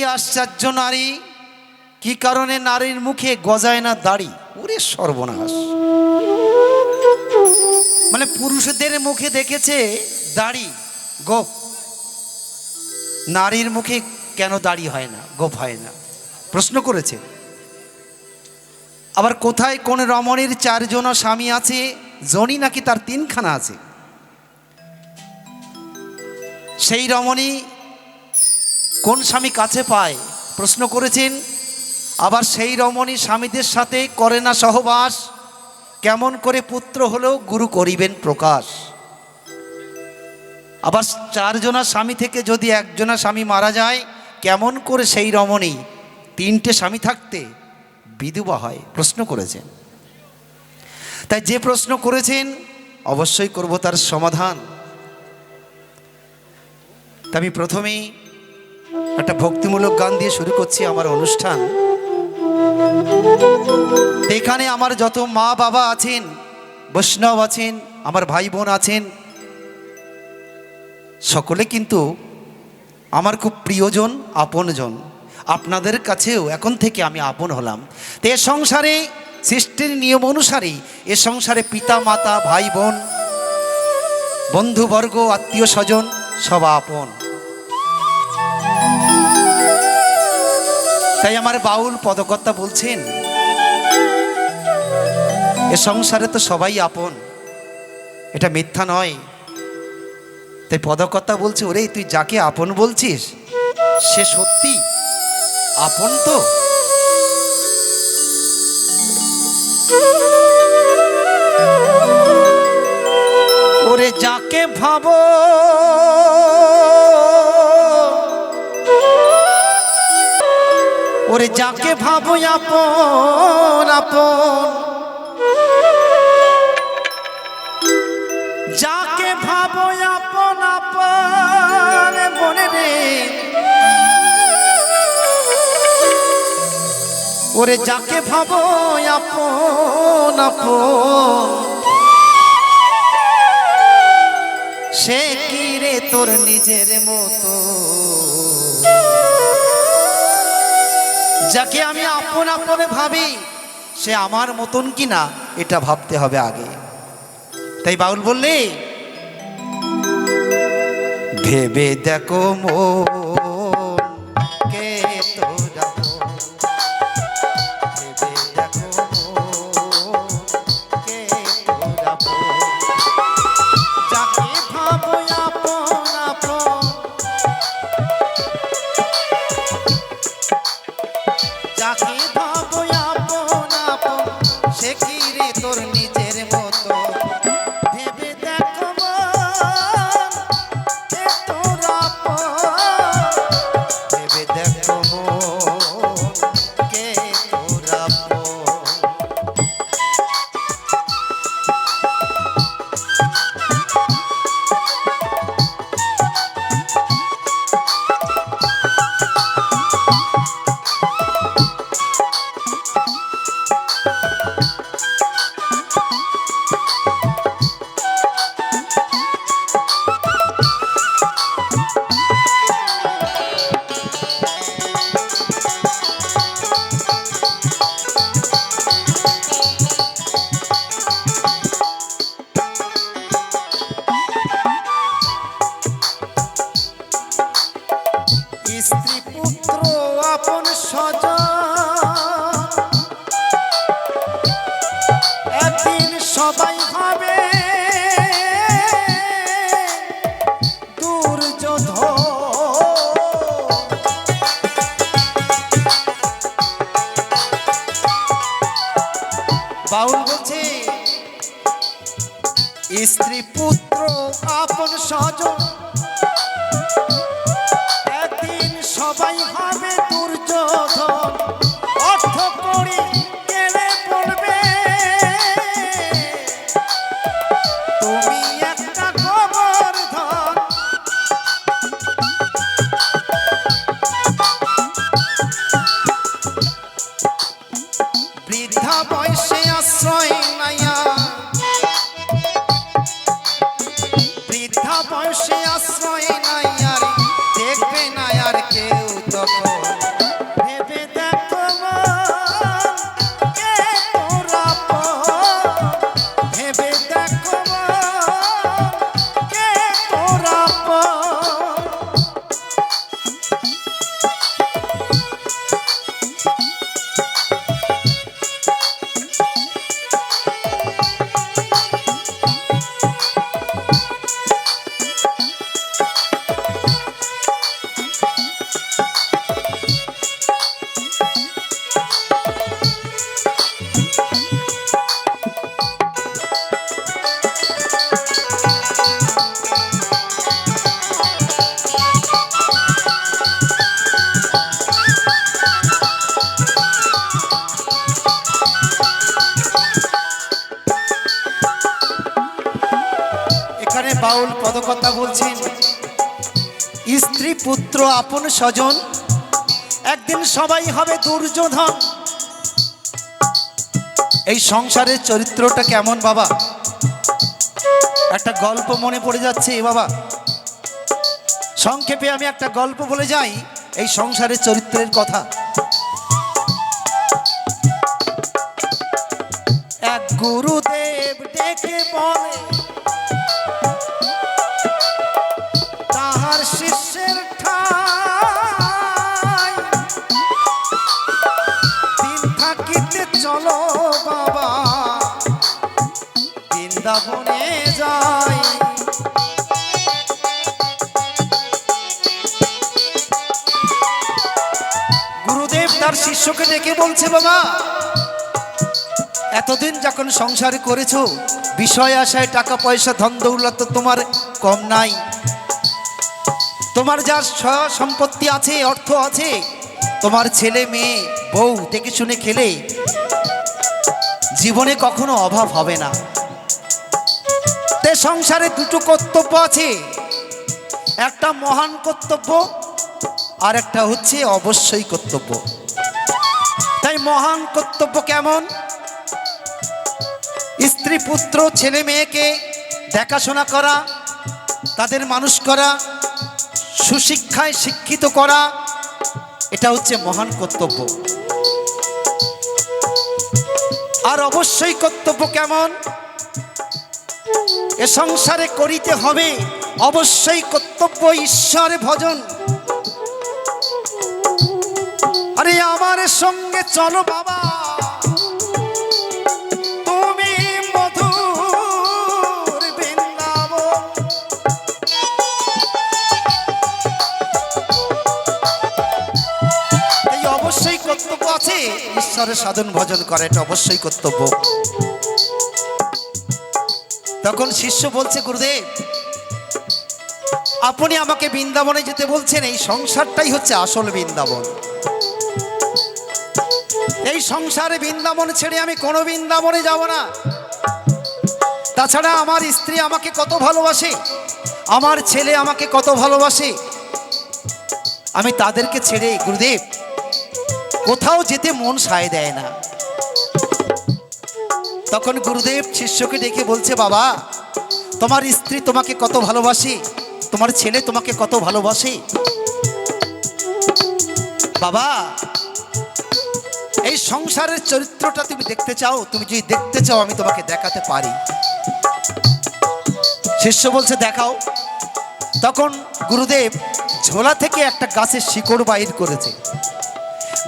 কি আশ্চর্য নারী, কি কারণে নারীর মুখে গজায় না দাড়ি? ওরে সর্বনাশ! মানে পুরুষদের মুখে দেখেছে দাড়ি, গোপ, নারীর মুখে কেন দাড়ি হয় না, গোপ হয় না, প্রশ্ন করেছে। আবার কোথায় কোন রমণীর 4 জন স্বামী আছে, জনি নাকি তার 3খানা আছে? সেই রমণী কোন স্বামী কাছে পায়, প্রশ্ন করেছেন। আবার সেই রমণী স্বামীদের সাথে করে না সহবাস, কেমন করে পুত্র হলেও গুরু করিবেন প্রকাশ? আবার 4 জনা স্বামী থেকে যদি 1 জনা স্বামী মারা যায়, কেমন করে সেই রমণী 3টে স্বামী থাকতে বিধবা হয়, প্রশ্ন করেছেন। তাই যে প্রশ্ন করেছেন অবশ্যই করব তার সমাধান। তা আমি প্রথমেই একটা ভক্তিমূলক গান দিয়ে শুরু করছি আমার অনুষ্ঠান। এখানে আমার যত মা বাবা আছেন, বৈষ্ণব আছেন, আমার ভাই বোন আছেন, সকলে কিন্তু আমার খুব প্রিয়জন, আপনজন। আপনাদের কাছেও এখন থেকে আমি আপন হলাম। তো এ সংসারে সৃষ্টির নিয়ম অনুসারে এ সংসারে পিতা মাতা, ভাই বোন, বন্ধুবর্গ, আত্মীয় স্বজন সব আপন। তাই আমার বাউল পদকর্তা বলছেন, এ সংসারে তো সবাই আপন, এটা মিথ্যা নয়। তাই পদকর্তা বলছে, ওরে তুই যাকে আপন বলছিস সে সত্যি আপন তো? ওরে যাকে ভাবো ওরে যাকে ভাবো আপন আপন, যাকে ভাবো আপন আপন মনে রে, ওরে যাকে ভাবো আপন আপন, সে কি রে তোর নিজের মতো? যাকে আমি আপন আপন ভাবি সে আমার মতন কিনা এটা ভাবতে হবে আগে। তাই বাউল বললে, ভেবে দেখো মন কে তোরা, ভেবে দেখো মন কে তোরা, যাকে ভাবো আপন আপন, যাকে ভাবো আপন আপন, সে কি রে তোর নিজের মতো? ভেবে দেখো মন কে তোর আপন, ভেবে দেখো মন কে তোর আপন। স্ত্রী পুত্র আপন স্বজন একদিন সবাই হবে দুর্যোধন। বাউল বলছে, স্ত্রী পুত্র আপন স্বজন একদিন সবাই হবে দুর্যোধন। অর্থ করি কেড়ে বলবে তুমি একটা গোবর্ধন। বৃদ্ধা বয়সে আশ্রয় নাইয়া, বৃদ্ধা বয়সে আশ্রয় নাই আর দেখবে না আর কেউ তখন। বাউল পদকথা বলছেন, স্ত্রী পুত্র আপন স্বজন, একদিন সবাই হবে দুর্যোধন। এই সংসারের চরিত্রটা কেমন বাবা? একটা গল্প মনে পড়ে যাচ্ছে বাবা। সংক্ষেপে আমি একটা গল্প বলে যাই এই সংসারের চরিত্রের কথা। এক গুরুদেব ডেকে বলে তাহার শিষ্যের ঠাই, দিন থাকিতে চলো বাবা বৃন্দাবনে যাই। গুরুদেব তার শিষ্যকে ডেকে বলছে, বাবা এতদিন যখন সংসার করেছো, বিষয় আশায় টাকা পয়সা ধন দৌলত তোমার কম নাই, তোমার যার সম্পত্তি আছে, অর্থ আছে, তোমার ছেলে মেয়ে বউ দেখে শুনে খেলে জীবনে কখনো অভাব হবে না। তে সংসারে দুটো কর্তব্য আছে, একটা মহান কর্তব্য আর একটা হচ্ছে অবশ্যই কর্তব্য। তাই মহান কর্তব্য কেমন? স্ত্রী পুত্র ছেলে মেয়েকে দেখাশোনা করা, তাদের মানুষ করা, সুশিক্ষায় শিক্ষিত করা, এটা হচ্ছে মহান কর্তব্য। আর অবশ্যই কর্তব্য কেমন? এ সংসারে করিতে হবে অবশ্যই কর্তব্য ঈশ্বর ভজন। আরে আমার সঙ্গে চলো বাবা তুমি মধুর বৃন্দাবন। এই অবশ্যই কর্তব্য আছে, ঈশ্বরের সাধন ভজন করে, এটা অবশ্যই কর্তব্য। তখন শিষ্য বলছে, গুরুদেব আপনি আমাকে বৃন্দাবনে যেতে বলছেন, এই সংসারটাই হচ্ছে আসল বৃন্দাবন। এই সংসারে বৃন্দাবন ছেড়ে আমি কোনো বৃন্দাবনে যাব না। তাছাড়া আমার স্ত্রী আমাকে কত ভালোবাসে, আমার ছেলে আমাকে কত ভালোবাসে, আমি তাদেরকে ছেড়ে গুরুদেব কোথাও যেতে মন সায় দেয় না। তখন গুরুদেব শিষ্যকে ডেকে বলছে, বাবা তোমার স্ত্রী তোমাকে কত ভালোবাসে, তোমার ছেলে তোমাকে কত ভালোবাসে, বাবা এই সংসারের চরিত্রটা তুমি দেখতে চাও? তুমি যদি দেখতে চাও আমি তোমাকে দেখাতে পারি। শিষ্য বলছে, দেখাও। তখন গুরুদেব ঝোলা থেকে একটা গাছের শিকড় বাহির করেছে,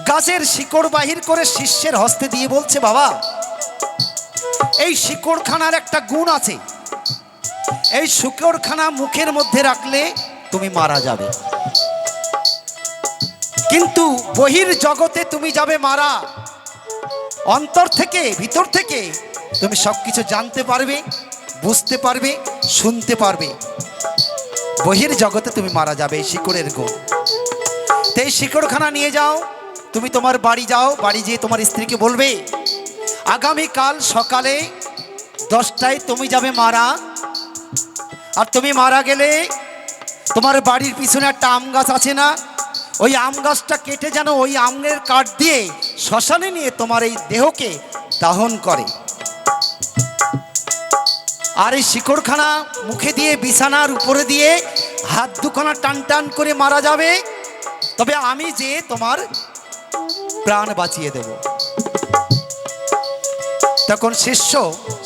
গাছের শিকড় বাহির করে শিষ্যের হস্তে দিয়ে বলছে, বাবা এই শিকড়খানার একটা গুণ আছে, এই শিকড়খানা মুখের মধ্যে রাখলে তুমি মারা যাবে, কিন্তু বহির জগতে তুমি যাবে মারা, অন্তর থেকে ভিতর থেকে তুমি সবকিছু জানতে পারবে, বুঝতে পারবে, শুনতে পারবে, বহির জগতে তুমি মারা যাবে। এই শিকড়ের গুণ। তো এই শিকড়খানা নিয়ে যাও, তুমি তোমার বাড়ি যাও, বাড়ি যেয়ে তোমার স্ত্রীকে বলবে আগামীকাল সকালে 10টায় তুমি যাবে মারা, আর তুমি মারা গেলে তোমার বাড়ির পিছনে একটা আম গাছ আছে না, ওই আম গাছটা কেটে যেন ওই আমের কাঠ দিয়ে শ্মশানে নিয়ে তোমার এই দেহকে দাহন করে। আর এই শিকড়খানা মুখে দিয়ে বিছানার উপরে দিয়ে হাত দুখানা টান টান করে মারা যাবে, তবে আমি যে তোমার প্রাণ বাঁচিয়ে দেব। তখন শিষ্য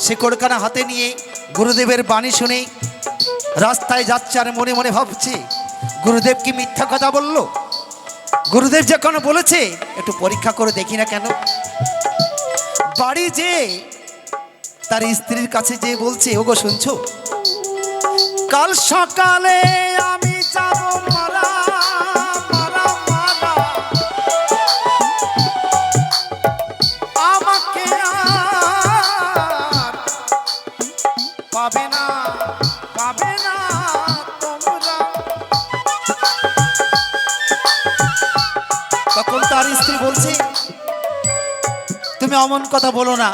শিকড়খানা হাতে নিয়ে গুরুদেবের বাণী শুনে রাস্তায় যাচ্ছে, আর মনে মনে ভাবছে গুরুদেব কি মিথ্যা কথা বলল? গুরুদেব যখন বলেছে একটু পরীক্ষা করে দেখি না কেন। বাড়ি যে তার স্ত্রীর কাছে যে বলছে, ওগো শুনছো, কাল সকালে আমি যাব মারা, মারা মারা, আমাকে আর পাবে না, পাবে না তোমরা। তখন তার স্ত্রী বলছে, তুমি অমন কথা বলো না,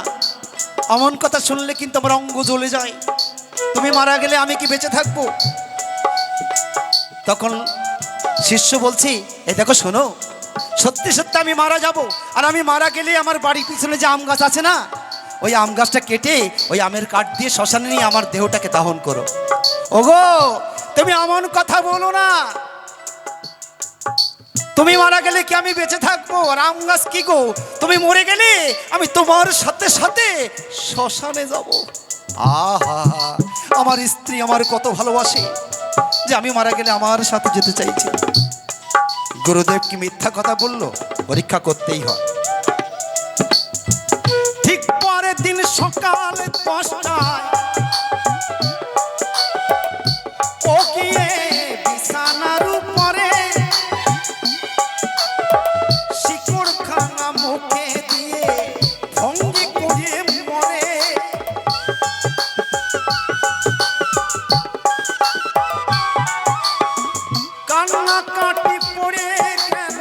অমন কথা শুনলে কিন্তু আমার অঙ্গ জ্বলে যায়, তুমি মারা গেলে আমি কি বেঁচে থাকবো? তখন শিষ্য বলছি, এই দেখো শোনো, সত্যি সত্যি আমি মারা যাব, আর আমি মারা গেলে আমার বাড়ির পিছনে যে আম গাছ আছে না, ওই আম গাছটা কেটে ওই আমের কাঠ দিয়ে শ্মশানে নিয়ে আমার দেহটাকে দাহন করো। ওগো, তুমি এমন কথা বলো না, তুমি মারা গেলে কি আমি বেঁচে থাকবো? আর আম গাছ কি গো, তুমি মরে গেলে আমি তোমার সাথে সাথে শ্মশানে যাব। আহা, আমার স্ত্রী আমার কত ভালোবাসে যে আমি মারা গেলে আমার সাথে যেতে চাইছে। গুরুদেব কি মিথ্যা কথা বললো? পরীক্ষা করতেই হয়। ঠিক পরের দিন সকাল 10টায় ও গিয়ে বিছানার উপরে শিকড় খানা মুখে দিয়ে ভঙ্গি করে মরে। কান্না কাটি পড়ে গেল,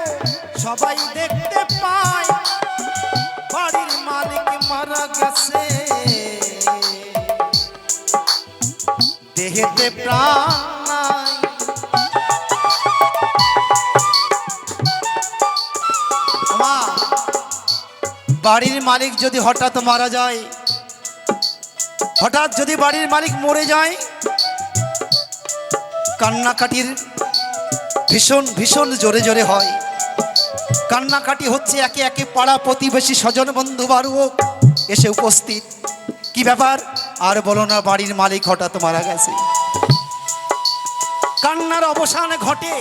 সবাই দেখতে পায় বাড়ির মালিক মারা গেছে, দেহেতে প্রাণ নাই। মা, বাড়ির মালিক যদি হঠাৎ মারা যায়, হঠাৎ যদি বাড়ির মালিক মরে যায়, কান্নাকাটির ভীষণ ভীষণ জোরে জোরে হয়। কান্নাকাটি হচ্ছে, একে একে পাড়া প্রতিবেশী স্বজন বন্ধু বারুও এসে উপস্থিত। কি ব্যাপার? আর বলো না, বাড়ির মালিক হঠাৎ মারা গেছে। কান্নার অবসান ঘটে।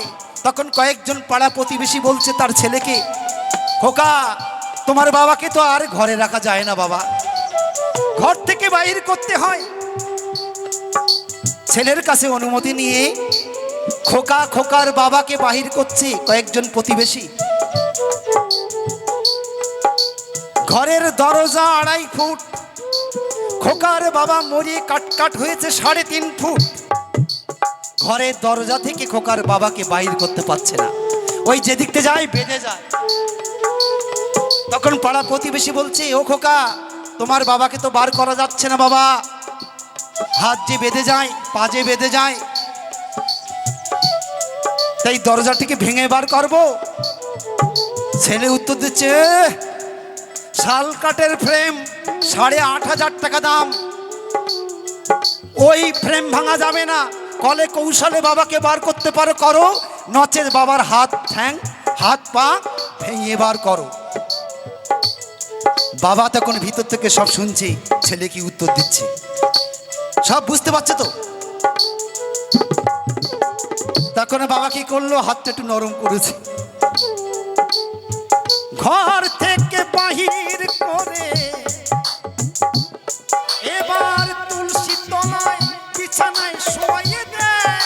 তখন কয়েকজন পাড়া প্রতিবেশী বলছে তার ছেলেকে, খোকা, তোমার বাবাকে তো আর ঘরে রাখা যায় না বাবা, ঘর থেকে বাইর করতে হয়। ছেলের কাছে অনুমতি নিয়ে খোকা খোকার বাবাকে বাহির করছে কয়েকজন প্রতিবেশী। ঘরের দরজা 2.5 ফুট, খোকার বাবা মরে কাটকাট হয়েছে 3.5 ফুট। ঘরের দরজা থেকে খোকার বাবাকে বাহির করতে পারছে না, ওই যেদিকতে যায় বেঁধে যায়। তখন পাড়া প্রতিবেশী বলছে, ও খোকা, তোমার বাবাকে তো বার করা যাচ্ছে না বাবা, হাত যে বেঁধে যায়, পা যে বেঁধে যায়, তাই দরজাটিকে ভেঙে বার করবো। ছেলে উত্তর দিচ্ছে, শাল কাঠের ফ্রেম 8,500 টাকা দাম, ওই ফ্রেম ভাঙা যাবে না, কলে কৌশলে বাবাকে বার করতে পারো করো, নচেত বাবার হাত ঠ্যাং হাত পা ভেঙে বার করো। বাবা তখন ভিতর থেকে সব শুনছে, ছেলে কি উত্তর দিচ্ছে সব বুঝতে পারছে তো। তখন বাবা কি করলো, হাতটা একটু নরম করেছে, ঘর থেকে বাহির করে এবার তুলসী তলায় বিছানায় শোয়াইয়ে দেয়।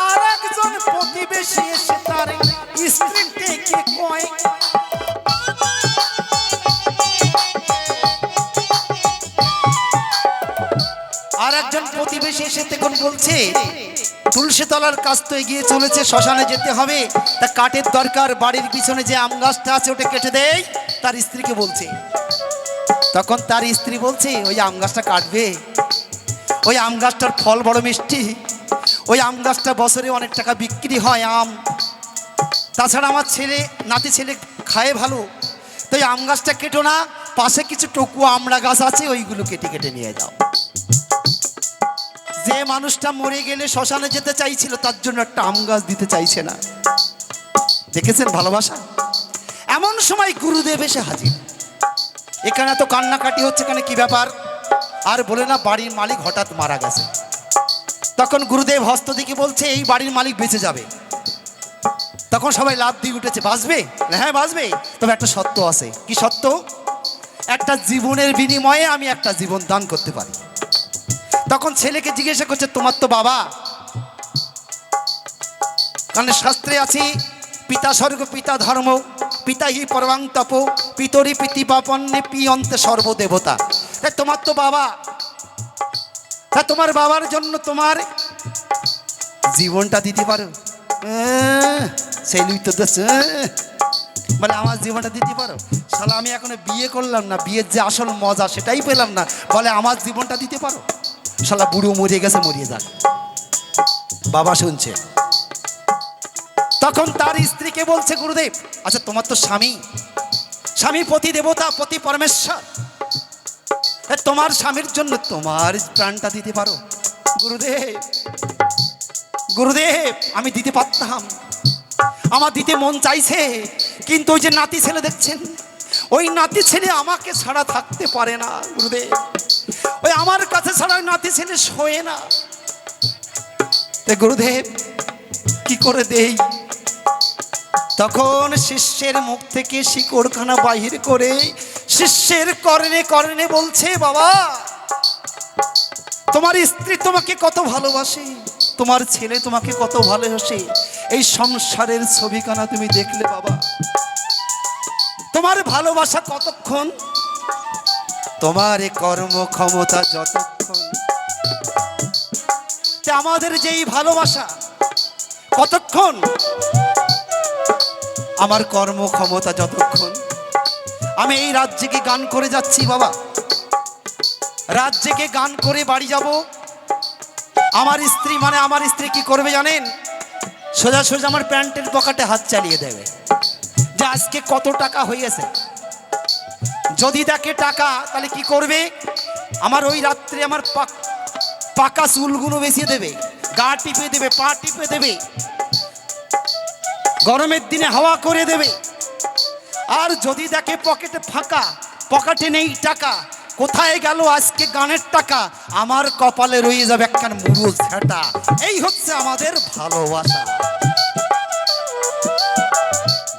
আর একজন প্রতিবেশী এসে তার স্ত্রীকে কয়, আর একজন প্রতিবেশী এসে তখন বলছে, তুলসী তলার কাছ তো এগিয়ে চলেছে, শ্মশানে যেতে হবে, তা কাঠের দরকার, বাড়ির পিছনে যে আম গাছটা আছে ওটা কেটে দেয়। তার স্ত্রীকে বলছে। তখন তার স্ত্রী বলছে, ওই আম গাছটা কাটবে, ওই আম গাছটার ফল বড় মিষ্টি, ওই আম গাছটা বছরে অনেক টাকা বিক্রি হয় আম, তাছাড়া আমার ছেলে নাতি ছেলে খায় ভালো, তো ওই আম গাছটা কেটো না, পাশে কিছু টকুয়া আমড়া গাছ আছে, ওইগুলো কেটে কেটে নিয়ে যাও। যে মানুষটা মরে গেলে শ্মশানে যেতে চাইছিল, তার জন্য একটা আম গাছ দিতে চাইছে না। দেখেছেন ভালোবাসা? এমন সময় গুরুদেব এসে হাজির। এখানে তো কান্নাকাটি হচ্ছে, এখানে কি ব্যাপার? আর বলে না, বাড়ির মালিক হঠাৎ মারা গেছে। তখন গুরুদেব হস্ত দিকে বলছে, এই বাড়ির মালিক বেঁচে যাবে। তখন সবাই লাফ দিয়ে উঠেছে, বাঁচবে? হ্যাঁ বাঁচবে, তবে একটা সত্য আছে। কি সত্য? একটা জীবনের বিনিময়ে আমি একটা জীবন দান করতে পারি। তখন ছেলেকে জিজ্ঞাসা করছে, তোমার তো বাবা, কারণ শাস্ত্রে আছে, পিতা স্বর্গ পিতা ধর্ম, পিতা হি পরমাং তপ, পিতরি পিতি পাপন্নে পিয়ন্তে সর্বদেবতা। তোমার তো বাবা, তা তোমার বাবার জন্য তোমার জীবনটা দিতে পারো? সেই তো বলে আমার জীবনটা দিতে পারো? শালা আমি এখনো বিয়ে করলাম না, বিয়ের যে আসল মজা সেটাই পেলাম না, বলে আমার জীবনটা দিতে পারো? শালা বুড়ো মরে গেছে, মরিয়ে যাক। বাবা শুনছে। তখন তার স্ত্রীকে বলছে গুরুদেব, আচ্ছা তোমার তো স্বামী, স্বামী পতি দেবতা, পতি পরমেশ্বর, তোমার স্বামীর জন্য তোমার প্রাণটা দিতে পারো? গুরুদেব, গুরুদেব আমি দিতে পারতাম, আমার দিতে মন চাইছে, কিন্তু ওই যে নাতি ছেলে দেখছেন, ওই নাতি ছেলে আমাকে ছাড়া থাকতে পারে না গুরুদেব, ওই আমার কাছে ছাড়া ওই নাতি ছেলে শোয় না। গুরুদেব কি করে দেই? তখন শিষ্যের মুখ থেকে শিকড়খানা বাহির করে শিষ্যের কর্ণে কর্ণে বলছে, বাবা তোমার স্ত্রী তোমাকে কত ভালোবাসে, তোমার ছেলে তোমাকে কত ভালোবাসে, এই সংসারের ছবিখানা তুমি দেখলে বাবা, তোমার ভালোবাসা কতক্ষণ, তোমার কর্ম ক্ষমতা যতক্ষণ, আমাদের যেই ভালোবাসা কতক্ষণ, আমার কর্ম ক্ষমতা যতক্ষণ। আমি এই রাত জেগে গান করে যাচ্ছি বাবা, রাত জেগে গান করে বাড়ি যাব। আমার স্ত্রী মানে আমার স্ত্রী কি করবে জানেন? সোজা সোজা আমার প্যান্টের পকেটে হাত চালিয়ে দেবে যে আজকে কত টাকা হয়েছে। যদি দেখে টাকা, তাহলে কি করবে? আমার ওই রাত্রে আমার পাকা চুলগুলো বেঁচে দেবে, গা টিপে দেবে, পা টিপে দেবে, গরমের দিনে হাওয়া করে দেবে। আর যদি দেখে পকেটে ফাঁকা, পকেটে নেই টাকা, কোথায় গেল আজকে গানের টাকা, আমার কপালে রয়ে যাবে একখান মুরু ঝাঁটা। এই হচ্ছে আমাদের ভালোবাসা।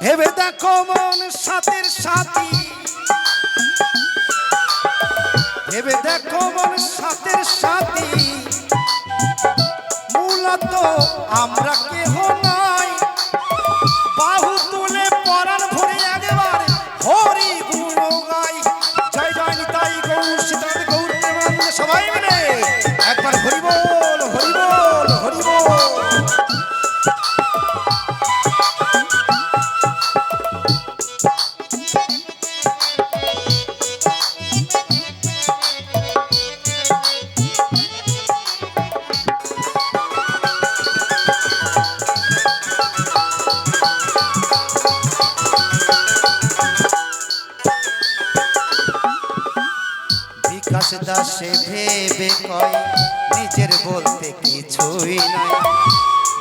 ভেবে দেখো মন সাথের সাথী, ভেবে দেখো মন সাথের সাথী, মূলত আমরা কেহ নাই, বাহু তুলে পরাণ ভরে একবার হরি গুণ গাই। জয় জয় নিতাই গৌর সীতানাথ গৌর প্রেমানন্দ, সবাই মিলে একবার হরি বল, হরি বল, হরি বল। বিকাশ দাসে ভেবে কয় নিজের বলতে কিছুই নাই,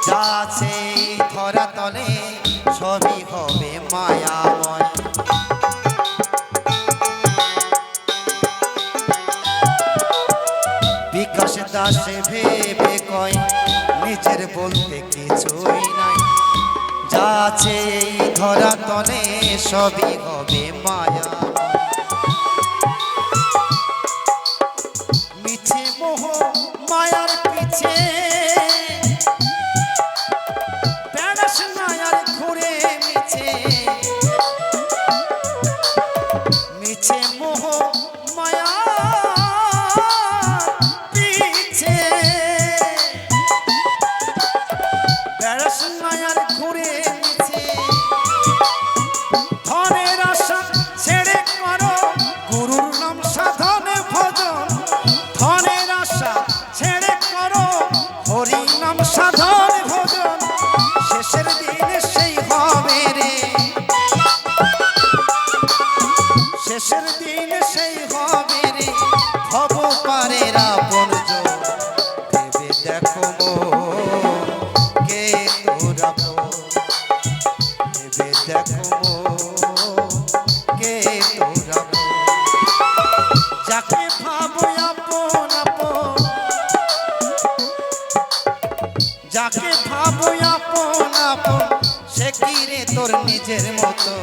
যা আছে এই ধরা তলে সবই হবে মায়াময়। বিকাশ দাসে ভেবে কয় নিজের বলতে কিছুই নাই, যা আছে এই ধরা তলে সবই হবে মায়া। মিছে মোহ মায়ার পিছে বেড়াস মায়ার ঘুরে মিছে, মিছে মোহ মায়া পিছে বেড়াস মায়ার ঘুরে মিছে। ধনের আশা ছেড়ে করো গুরুর নাম সাধনে ভজন, ধনের আশা ছেড়ে করো হরি নাম সাধন ভজন, শেষের দিনে সেই হবে রে, শেষের দিনে সেই হবে রে ভব পারের আপন জন। ভেবে দেখো কে তোর আপন, ভেবে দেখো কে তোর আপন, যাকে ভাবো আপন আপন, যাকে ভাবো আপন আপন, সে কি রে তোর নিজের মতো।